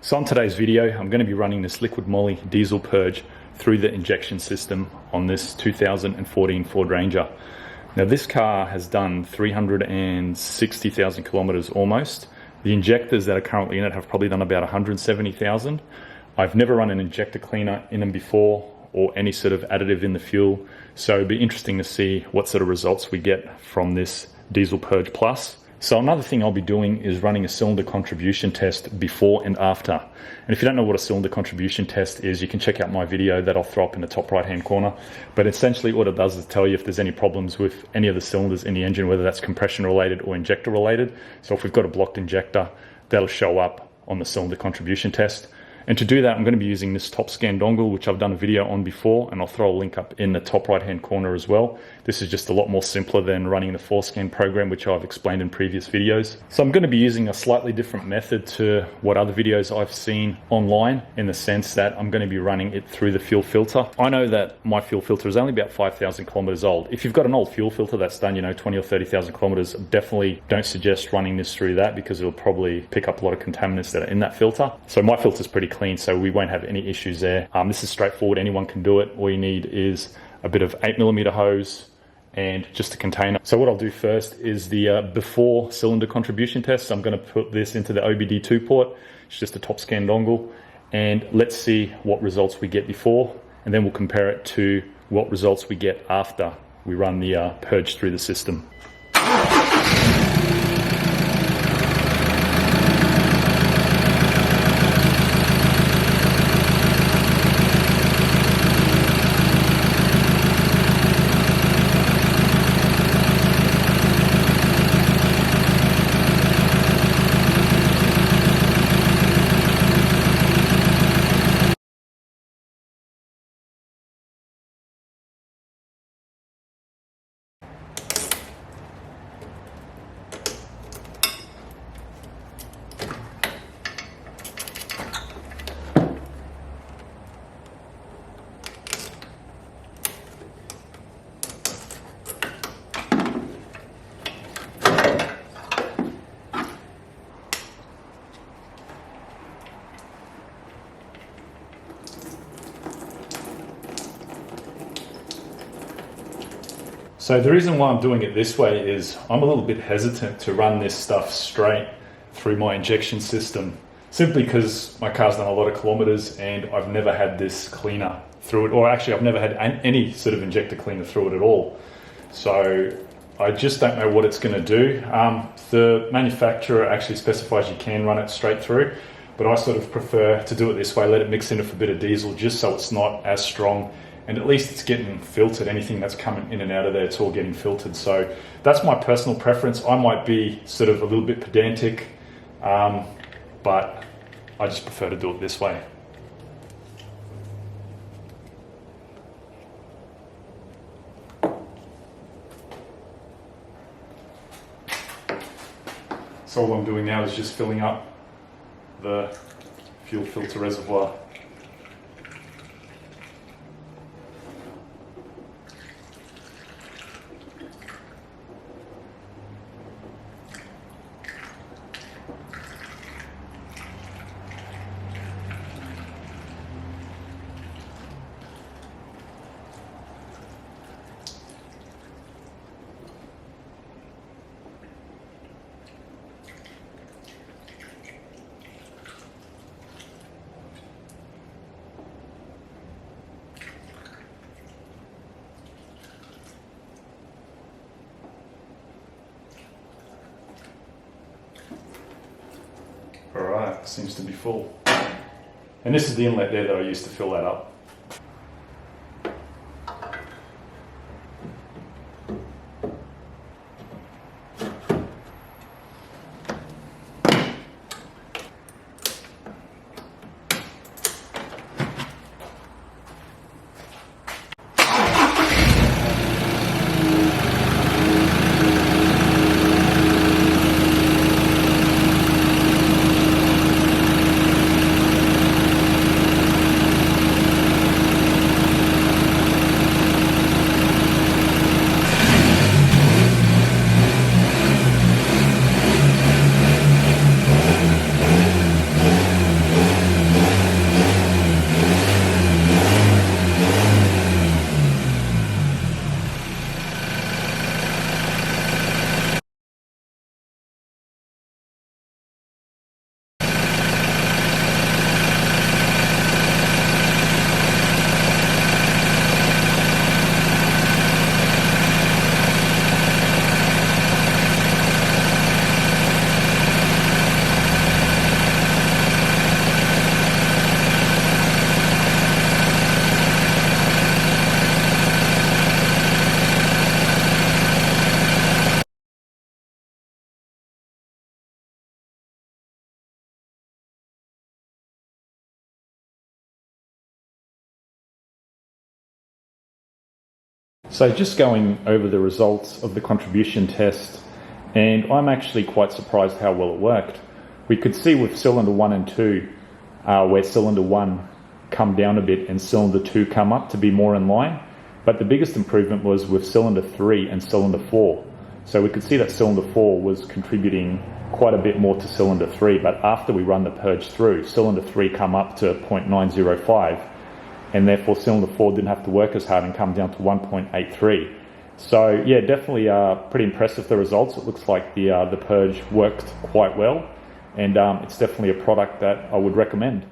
So on today's video, I'm going to be running this Liqui Moly diesel purge through the injection system on this 2014 Ford Ranger. Now this car has done 360,000 kilometers almost. The injectors that are currently in it have probably done about 170,000. I've never run an injector cleaner in them before or any sort of additive in the fuel. So it'd be interesting to see what sort of results we get from this diesel purge plus. So another thing I'll be doing is running a cylinder contribution test before and after. And if you don't know what a cylinder contribution test is, you can check out my video that I'll throw up in the top right hand corner. But essentially what it does is tell you if there's any problems with any of the cylinders in the engine, whether that's compression related or injector related. So if we've got a blocked injector, that'll show up on the cylinder contribution test. And to do that, I'm going to be using this top scan dongle, which I've done a video on before, and I'll throw a link up in the top right hand corner as well. This is just a lot more simpler than running the 4Scan program, which I've explained in previous videos. So I'm going to be using a slightly different method to what other videos I've seen online, in the sense that I'm going to be running it through the fuel filter. I know that my fuel filter is only about 5,000 kilometers old. If you've got an old fuel filter that's done, 20 or 30,000 kilometers, definitely don't suggest running this through that, because it'll probably pick up a lot of contaminants that are in that filter. So my filter is pretty clean, so we won't have any issues there. This is straightforward, anyone can do it. All you need is a bit of 8mm hose and just a container. So what I'll do first is the before cylinder contribution test. So I'm going to put this into the OBD2 port. It's just a top scan dongle, and let's see what results we get before, and then we'll compare it to what results we get after we run the purge through the system. So the reason why I'm doing it this way is I'm a little bit hesitant to run this stuff straight through my injection system, simply because my car's done a lot of kilometers and I've never had this cleaner through it, or actually I've never had any sort of injector cleaner through it at all. So I just don't know what it's going to do. The manufacturer actually specifies you can run it straight through, but I sort of prefer to do it this way, let it mix in with a bit of diesel just so it's not as strong. And at least it's getting filtered. Anything that's coming in and out of there, it's all getting filtered. So that's my personal preference. I might be sort of a little bit pedantic, but I just prefer to do it this way. So all I'm doing now is just filling up the fuel filter reservoir. Alright, seems to be full. And this is the inlet there that I used to fill that up. So just going over the results of the contribution test, and I'm actually quite surprised how well it worked. We could see with cylinder 1 and 2, where cylinder 1 come down a bit and cylinder 2 come up to be more in line. But the biggest improvement was with cylinder 3 and cylinder 4. So we could see that cylinder 4 was contributing quite a bit more to cylinder 3, but after we run the purge through, cylinder 3 come up to 0.905, and therefore cylinder 4 didn't have to work as hard and come down to 1.83. So yeah, definitely pretty impressive, the results. It looks like the purge worked quite well, and it's definitely a product that I would recommend.